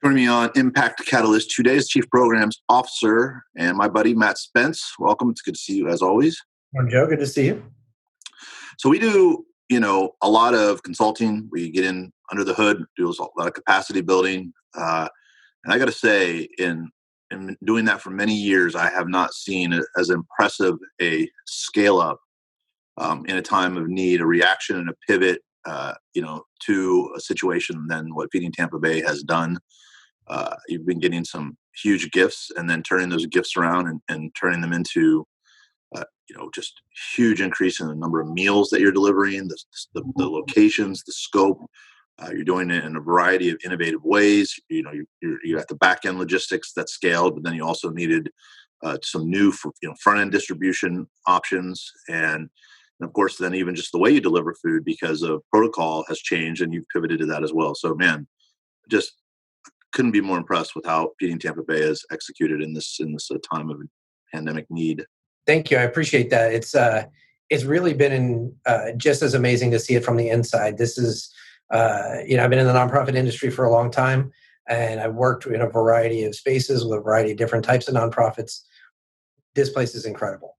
Joining me on Impact Catalyst today's Chief Programs Officer and my buddy Matt Spence. Welcome. It's good to see you as always. Morning, Joe. Good to see you. So we do, a lot of consulting. We get in under the hood, do a lot of capacity building. And I got to say, in doing that for many years, I have not seen as impressive a scale up in a time of need, a reaction and a pivot, to a situation than what Feeding Tampa Bay has done. You've been getting some huge gifts and then turning those gifts around and turning them into, just huge increase in the number of meals that you're delivering, the locations, the scope. You're doing it in a variety of innovative ways. You got the back end logistics that scaled, but then you also needed some new front end distribution options, and of course, then even just the way you deliver food because of protocol has changed, and you've pivoted to that as well. So, man, just couldn't be more impressed with how Feeding Tampa Bay has executed in this time of pandemic need. Thank you. I appreciate that. It's really been just as amazing to see it from the inside. This is, I've been in the nonprofit industry for a long time, and I've worked in a variety of spaces with a variety of different types of nonprofits. This place is incredible.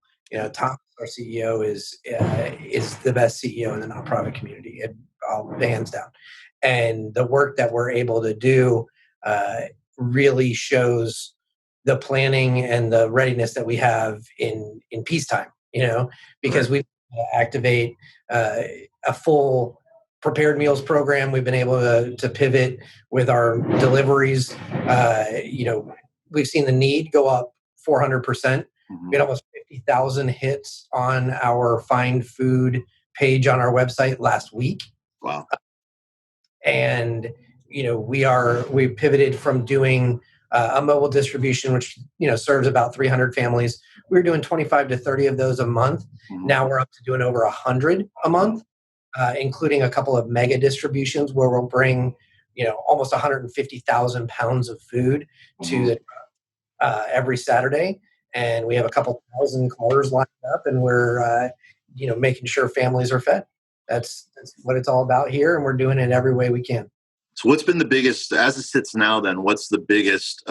Tom, our CEO, is the best CEO in the nonprofit community, hands down. And the work that we're able to do really shows the planning and the readiness that we have in peacetime. Because we activate a full prepared meals program. We've been able to pivot with our deliveries. We've seen the need go up 400%. We had almost 50,000 hits on our Find Food page on our website last week. Wow. And, we pivoted from doing a mobile distribution, which, serves about 300 families. We were doing 25 to 30 of those a month. Mm-hmm. Now we're up to doing over 100 a month, including a couple of mega distributions where we'll bring, almost 150,000 pounds of food to every Saturday. And we have a couple thousand cars lined up, and we're, making sure families are fed. That's what it's all about here, and we're doing it every way we can. So, what's been the biggest, as it sits now? Then, what's the biggest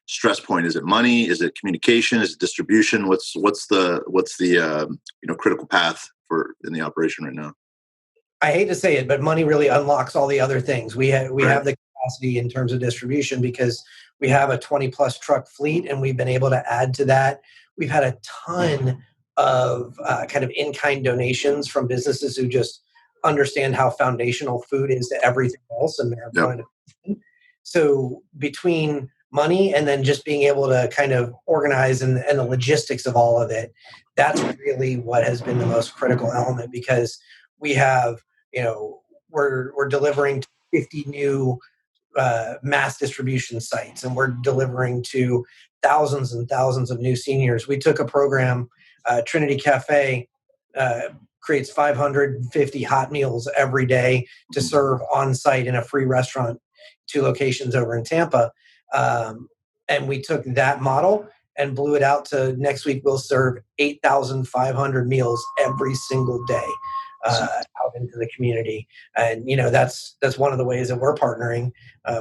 stress point? Is it money? Is it communication? Is it distribution? What's the critical path in the operation right now? I hate to say it, but money really unlocks all the other things. We have the capacity in terms of distribution because we have a 20 plus truck fleet, and we've been able to add to that. We've had a ton of kind of in-kind donations from businesses who just understand how foundational food is to everything else. And so between money and then just being able to kind of organize and the logistics of all of it, that's really what has been the most critical element, because we have, we're delivering to 50 new mass distribution sites, and we're delivering to thousands and thousands of new seniors. We took a program, Trinity Cafe creates 550 hot meals every day to serve on site in a free restaurant, 2 locations over in Tampa. And we took that model and blew it out to next week. We'll serve 8,500 meals every single day out into the community. And, that's one of the ways that we're partnering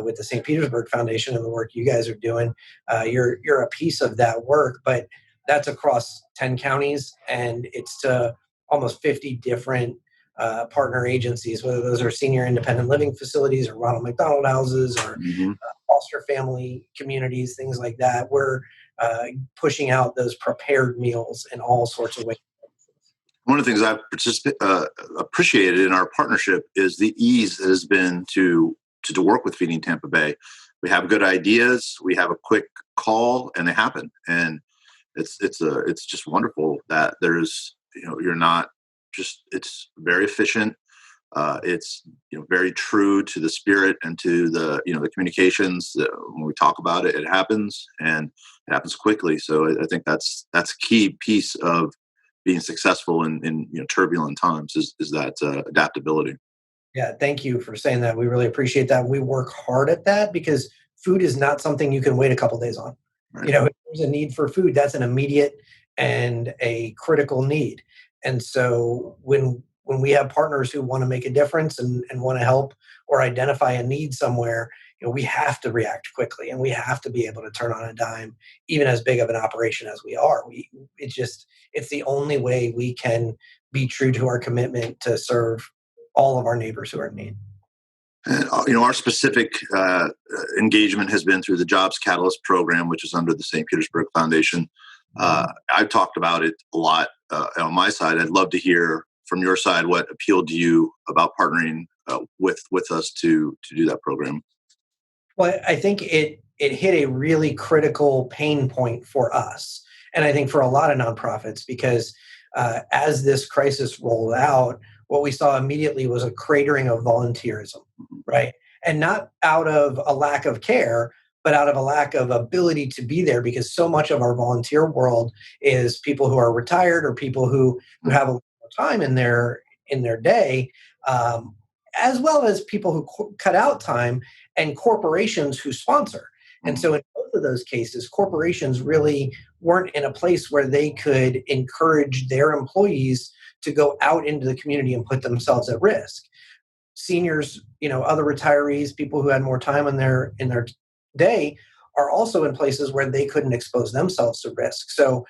with the St. Petersburg Foundation and the work you guys are doing. You're a piece of that work, but that's across 10 counties, and it's to almost 50 different partner agencies, whether those are senior independent living facilities or Ronald McDonald houses or foster family communities, things like that. We're pushing out those prepared meals in all sorts of ways. One of the things I've appreciated in our partnership is the ease that has been to work with Feeding Tampa Bay. We have good ideas, we have a quick call, and they happen. And it's just wonderful that there's, you're not just, it's very efficient. It's very true to the spirit and to the the communications. When we talk about it, it happens, and it happens quickly. So I think that's a key piece of being successful in turbulent times is that adaptability. Yeah, thank you for saying that. We really appreciate that. We work hard at that because food is not something you can wait a couple days on. Right. If there's a need for food, that's an immediate and a critical need. And so when we have partners who want to make a difference and want to help or identify a need somewhere, we have to react quickly and we have to be able to turn on a dime, even as big of an operation as we are. It's the only way we can be true to our commitment to serve all of our neighbors who are in need. And, our specific engagement has been through the Jobs Catalyst program, which is under the St. Petersburg Foundation. I've talked about it a lot on my side. I'd love to hear from your side what appealed to you about partnering with us to do that program. Well, I think it hit a really critical pain point for us, and I think for a lot of nonprofits, because as this crisis rolled out, what we saw immediately was a cratering of volunteerism, right? And not out of a lack of care, but out of a lack of ability to be there, because so much of our volunteer world is people who are retired or people who have a lot more time in their day, as well as people who cut out time, and corporations who sponsor. And so in both of those cases, corporations really weren't in a place where they could encourage their employees to go out into the community and put themselves at risk. Seniors, other retirees, people who had more time in their day, are also in places where they couldn't expose themselves to risk. So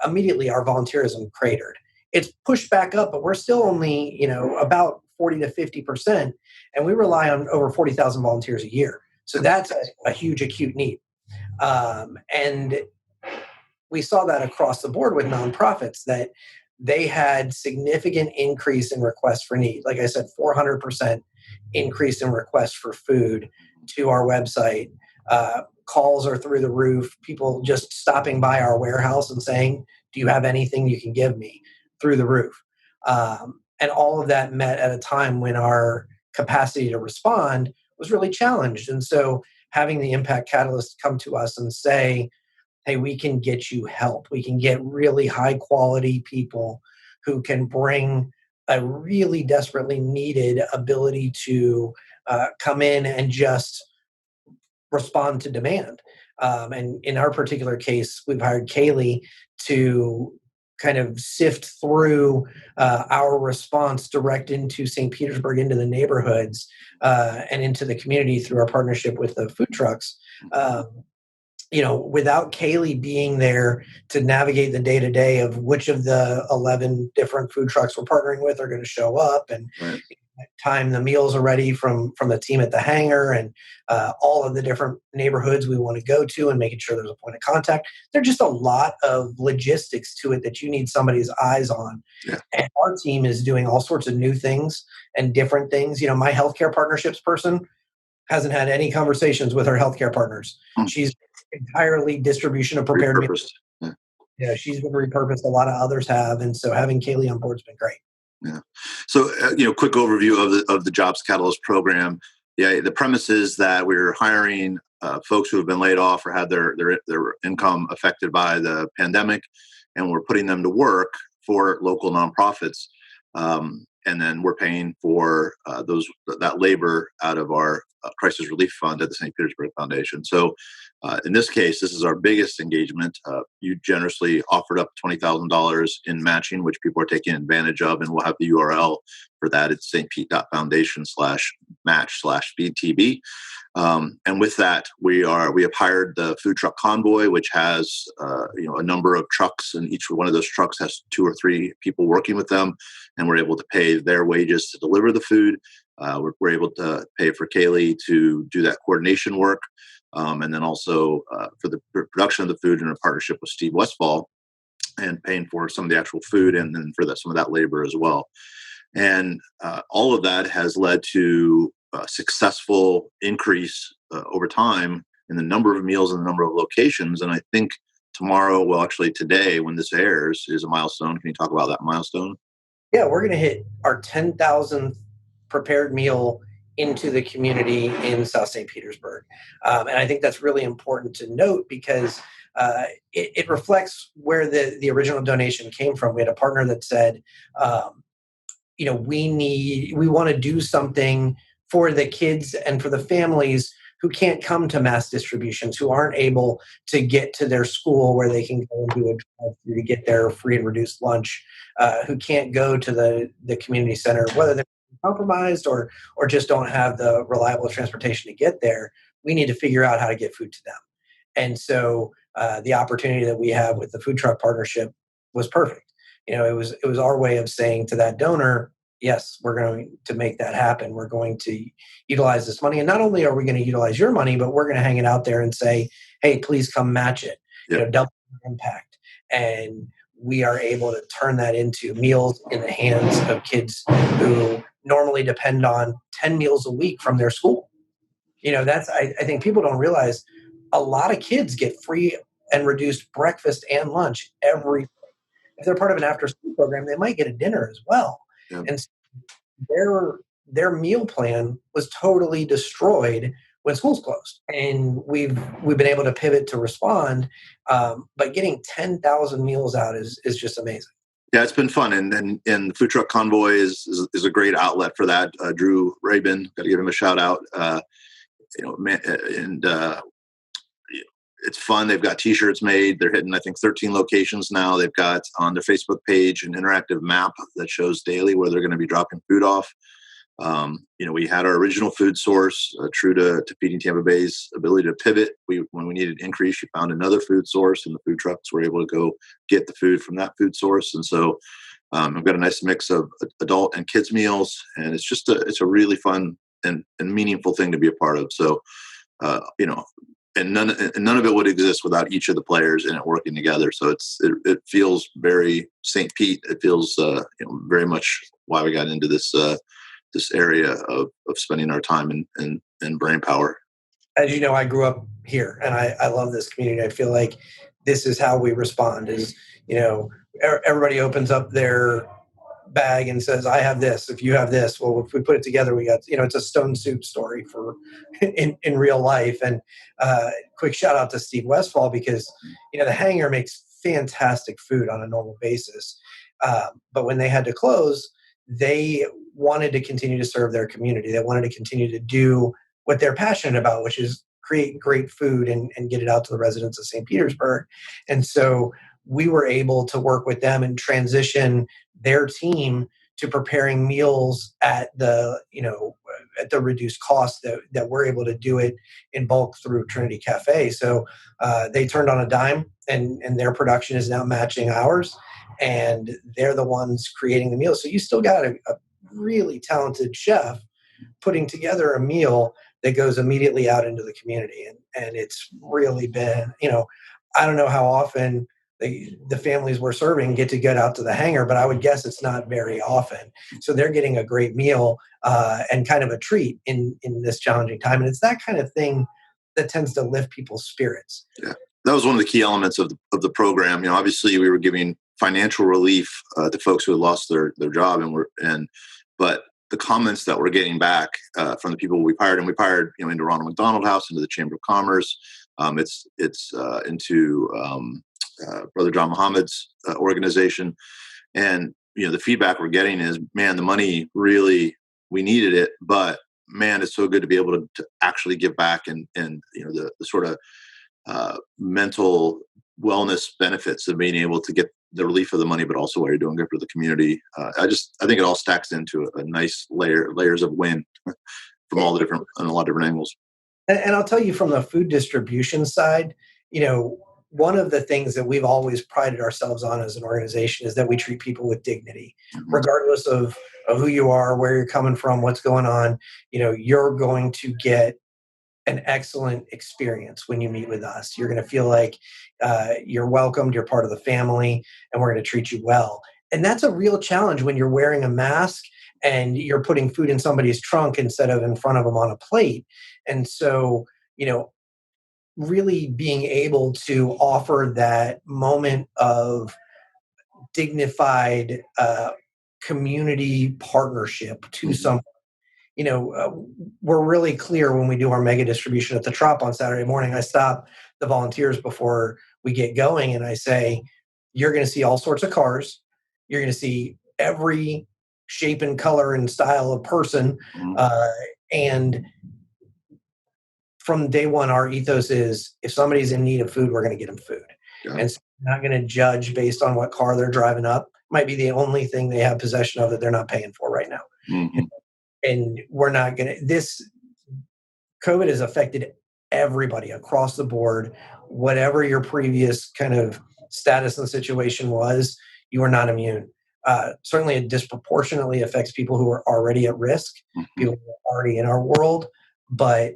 immediately our volunteerism cratered. It's pushed back up, but we're still only, about 40 to 50%, and we rely on over 40,000 volunteers a year. So that's a huge acute need. And we saw that across the board with nonprofits, that they had significant increase in requests for need. Like I said, 400% increase in requests for food to our website. Calls are through the roof. People just stopping by our warehouse and saying, "Do you have anything you can give me?" Through the roof. And all of that met at a time when our capacity to respond was really challenged. And so having the Impact Catalyst come to us and say, "Hey, we can get you help. We can get really high quality people who can bring a really desperately needed ability to come in and just respond to demand." And in our particular case, we've hired Kaylee to kind of sift through our response direct into St. Petersburg, into the neighborhoods, and into the community through our partnership with the food trucks. Without Kaylee being there to navigate the day to day of which of the 11 different food trucks we're partnering with are going to show up, and Right. time the meals are ready from the team at the hangar, and all of the different neighborhoods we want to go to, and making sure there's a point of contact. There's just a lot of logistics to it that you need somebody's eyes on. Yeah. And our team is doing all sorts of new things and different things. My healthcare partnerships person hasn't had any conversations with her healthcare partners. She's entirely distribution of prepared meals. Yeah, she's been repurposed. A lot of others have, and so having Kaylee on board has been great. Yeah. So, quick overview of the Jobs Catalyst program. Yeah, the premise is that we're hiring folks who have been laid off or had their income affected by the pandemic, and we're putting them to work for local nonprofits, and then we're paying for that labor out of our crisis relief fund at the St. Petersburg Foundation. So, in this case, this is our biggest engagement. You generously offered up $20,000 in matching, which people are taking advantage of, and we'll have the URL for that. It's stpete.foundation/match/BTB. And with that, we have hired the food truck convoy, which has a number of trucks, and each one of those trucks has 2 or 3 people working with them, and we're able to pay their wages to deliver the food. We're able to pay for Kaylee to do that coordination work. And then also for the production of the food in a partnership with Steve Westfall, and paying for some of the actual food, and then for some of that labor as well. And all of that has led to a successful increase over time in the number of meals and the number of locations. And I think tomorrow, well, actually today, when this airs, is a milestone. Can you talk about that milestone? Yeah, we're going to hit our 10,000th prepared meal into the community in South St. Petersburg. And I think that's really important to note, because it reflects where the original donation came from. We had a partner that said, we want to do something for the kids and for the families who can't come to mass distributions, who aren't able to get to their school where they can go and do a drive-through to get their free and reduced lunch, who can't go to the community center, whether they're compromised or just don't have the reliable transportation to get there, we need to figure out how to get food to them. And so the opportunity that we have with the food truck partnership was perfect. It was our way of saying to that donor, yes, we're going to make that happen. We're going to utilize this money, and not only are we going to utilize your money, but we're going to hang it out there and say, hey, please come match it. Yep. Double the impact. And we are able to turn that into meals in the hands of kids who normally depend on 10 meals a week from their school. I think people don't realize a lot of kids get free and reduced breakfast and lunch every. If they're part of an after school program, they might get a dinner as well. Yep. And so their meal plan was totally destroyed when schools closed. And we've been able to pivot to respond, but getting 10,000 meals out is just amazing. Yeah, it's been fun, and the food truck convoy is a great outlet for that. Drew Rabin, got to give him a shout out. And it's fun. They've got T-shirts made. They're hitting, I think, 13 locations now. They've got on their Facebook page an interactive map that shows daily where they're going to be dropping food off. We had our original food source, true to Feeding Tampa Bay's ability to pivot. When we needed increase, you found another food source, and the food trucks were able to go get the food from that food source. And so I've got a nice mix of adult and kids meals, and it's a really fun and meaningful thing to be a part of. So, and none of it would exist without each of the players in it working together. So it feels very St. Pete. It feels very much why we got into this area of spending our time and brain power. As you know, I grew up here, and I love this community. I feel like this is how we respond. Everybody opens up their bag and says, I have this, if you have this, well, if we put it together, we got, it's a stone soup story for in real life. And quick shout out to Steve Westfall, because the hangar makes fantastic food on a normal basis, but when they had to close, they wanted to continue to serve their community. They wanted to continue to do what they're passionate about, which is create great food and get it out to the residents of St. Petersburg. And so we were able to work with them and transition their team to preparing meals at the reduced cost that we're able to do it in bulk through Trinity Cafe. So they turned on a dime, and their production is now matching ours, and they're the ones creating the meals. So you still got a really talented chef putting together a meal that goes immediately out into the community. And it's really been, I don't know how often the families we're serving get to get out to the hangar, but I would guess it's not very often. So they're getting a great meal and kind of a treat in this challenging time. And it's that kind of thing that tends to lift people's spirits. Yeah, that was one of the key elements of the program. Obviously we were giving financial relief to folks who had lost their job, but the comments that we're getting back from the people we hired, and we hired, into Ronald McDonald House, into the Chamber of Commerce. It's into Brother John Muhammad's organization. And, the feedback we're getting is, man, the money really, we needed it, but man, it's so good to be able to actually give back and the sort of mental wellness benefits of being able to get the relief of the money, but also while you're doing good for the community. I think it all stacks into a nice layers of win from all the different, on a lot of different angles. And I'll tell you, from the food distribution side, one of the things that we've always prided ourselves on as an organization is that we treat people with dignity, regardless of who you are, where you're coming from, what's going on. You're going to get an excellent experience when you meet with us. You're going to feel like you're welcomed, you're part of the family, and we're going to treat you well. And that's a real challenge when you're wearing a mask and you're putting food in somebody's trunk instead of in front of them on a plate. And so, really being able to offer that moment of dignified community partnership to some. We're really clear when we do our mega distribution at the Trop on Saturday morning. I stop the volunteers before we get going, and I say, you're going to see all sorts of cars. You're going to see every shape and color and style of person. And from day one, our ethos is, if somebody's in need of food, we're going to get them food. And so we're not going to judge based on what car they're driving up. Might be the only thing they have possession of that they're not paying for right now. And we're not going to, this COVID has affected everybody across the board. Whatever your previous kind of status and situation was, you are not immune. Certainly, it disproportionately affects people who are already at risk, Mhm. people who are already in our world, but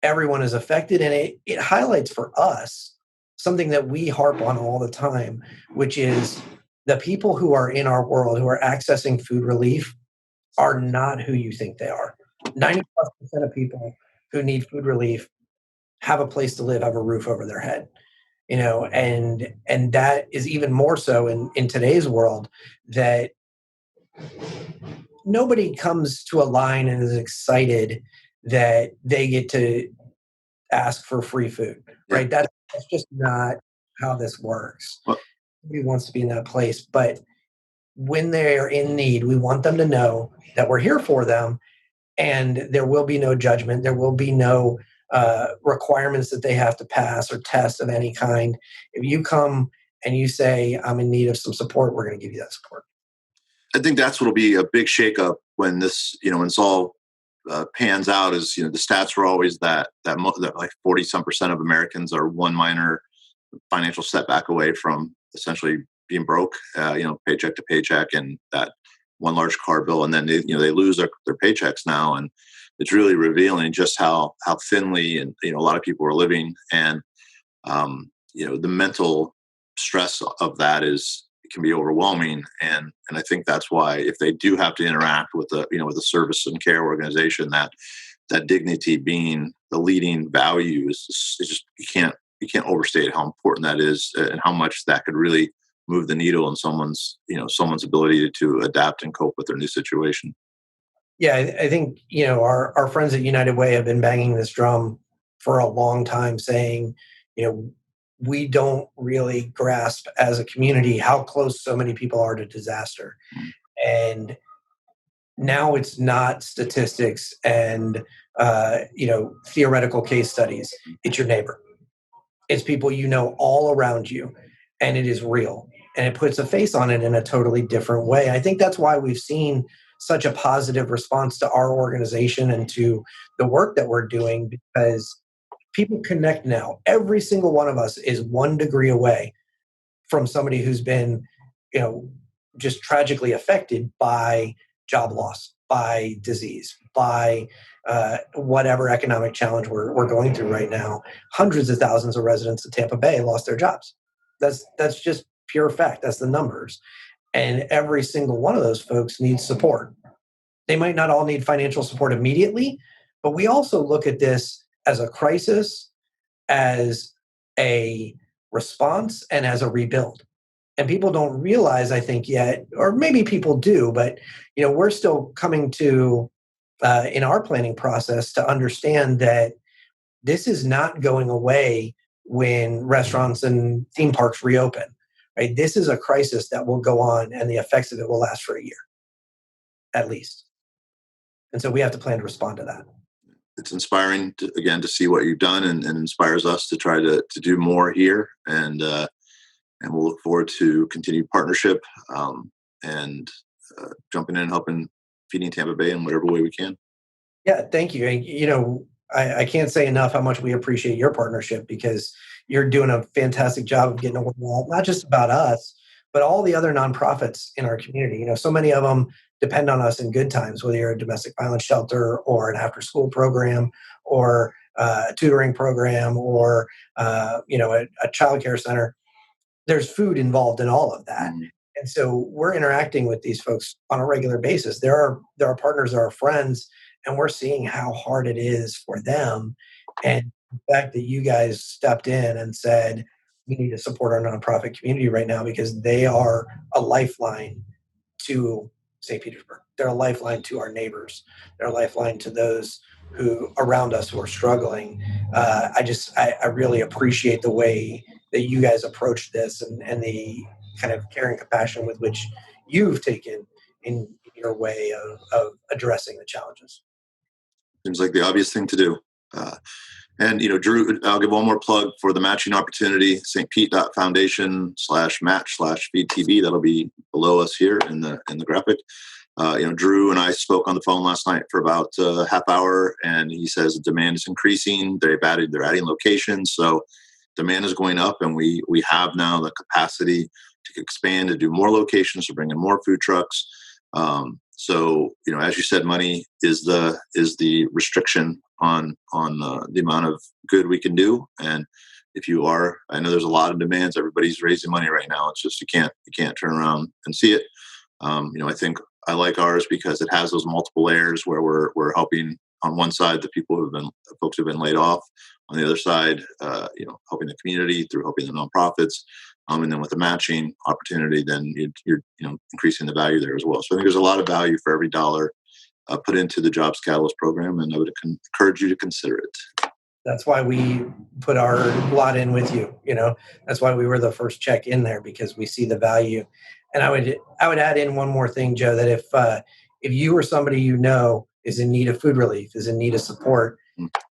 everyone is affected. And it highlights for us something that we harp on all the time, which is the people who are in our world who are accessing food relief are not who you think they are. 90+% of people who need food relief have a place to live, have a roof over their head, and that is even more so in today's world, that nobody comes to a line and is excited that they get to ask for free food, Yeah. right? That's just not how this works. Well, Nobody wants to be in that place, but when they're in need, we want them to know that we're here for them, and there will be no judgment. There will be no requirements that they have to pass or tests of any kind. If you come and you say, I'm in need of some support, we're going to give you that support. I think that's what'll be a big shakeup when this, when it's all pans out. Is the stats were always that like 40% of Americans are one minor financial setback away from essentially being broke, paycheck to paycheck, and that one large car bill, and then they lose their paychecks now, and it's really revealing just how thinly and a lot of people are living, and the mental stress of that is it can be overwhelming, and I think that's why if they do have to interact with a service and care organization, that dignity being the leading value is just you can't overstate how important that is, and how much that could really move the needle in someone's ability to adapt and cope with their new situation. Yeah, I think, our friends at United Way have been banging this drum for a long time, saying, you know, we don't really grasp as a community how close so many people are to disaster. And now it's not statistics and theoretical case studies. It's your neighbor. It's people all around you, and it is real. And it puts a face on it in a totally different way. I think that's why we've seen such a positive response to our organization and to the work that we're doing, because people connect now. Every single one of us is 1 degree away from somebody who's been, you know, just tragically affected by job loss, by disease, by whatever economic challenge we're going through right now. Hundreds of thousands of residents of Tampa Bay lost their jobs. That's just pure fact. That's the numbers. And every single one of those folks needs support. They might not all need financial support immediately, but we also look at this as a crisis, as a response, and as a rebuild. And people don't realize, I think, yet, or maybe people do, but we're still coming to in our planning process to understand that this is not going away when restaurants and theme parks reopen. Right? This is a crisis that will go on, and the effects of it will last for a year at least. And so we have to plan to respond to that. It's inspiring to see what you've done, and inspires us to try to do more here, and we'll look forward to continued partnership, and jumping in and helping feeding Tampa Bay in whatever way we can. Yeah, thank you. And, I can't say enough how much we appreciate your partnership, because you're doing a fantastic job of getting a word out, not just about us, but all the other nonprofits in our community. So many of them depend on us in good times, whether you're a domestic violence shelter or an after school program or a tutoring program or, a child care center. There's food involved in all of that. Mhm. And so we're interacting with these folks on a regular basis. There are partners, there are friends, and we're seeing how hard it is for them. And the fact that you guys stepped in and said, we need to support our nonprofit community right now, because they are a lifeline to St. Petersburg. They're a lifeline to our neighbors. They're a lifeline to those who around us who are struggling. I really appreciate the way that you guys approach this, and the kind of care and compassion with which you've taken in your way of addressing the challenges. Seems like the obvious thing to do. And Drew, I'll give one more plug for the matching opportunity: St. Pete Foundation /match/feedtb. That'll be below us here in the graphic. Drew and I spoke on the phone last night for about a half hour, and he says the demand is increasing. They're adding locations, so demand is going up, and we have now the capacity to expand, to do more locations, to bring in more food trucks. As you said, money is the restriction on the amount of good we can do. And I know there's a lot of demands. Everybody's raising money right now. It's just you can't turn around and see it. I think I like ours because it has those multiple layers where we're helping on one side the folks who've been laid off, on the other side, helping the community through helping the nonprofits, and then with the matching opportunity, then you're increasing the value there as well. So I think there's a lot of value for every dollar put into the Jobs Catalyst program, and I would encourage you to consider it. That's why we put our lot in with you. That's why we were the first check in there, because we see the value. And I would add in one more thing, Joe, that if you or somebody is in need of food relief, is in need of support,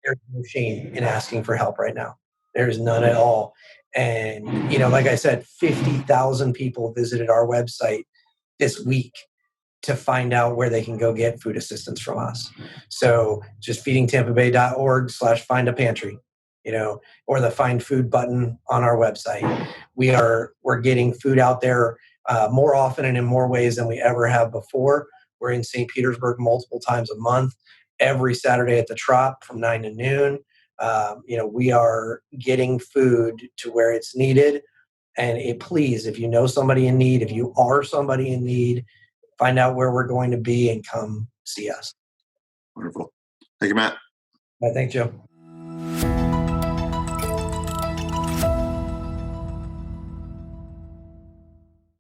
there's no shame in asking for help right now. There's none at all. And like I said, 50,000 people visited our website this week to find out where they can go get food assistance from us. So just feedingtampabay.org/find-a-pantry, or the find food button on our website. We're getting food out there more often and in more ways than we ever have before. We're in St. Petersburg multiple times a month, every Saturday at the Trop from 9 to noon. We are getting food to where it's needed. And please, if you know somebody in need, if you are somebody in need, find out where we're going to be and come see us. Wonderful. Thank you, Matt. Thanks, Joe.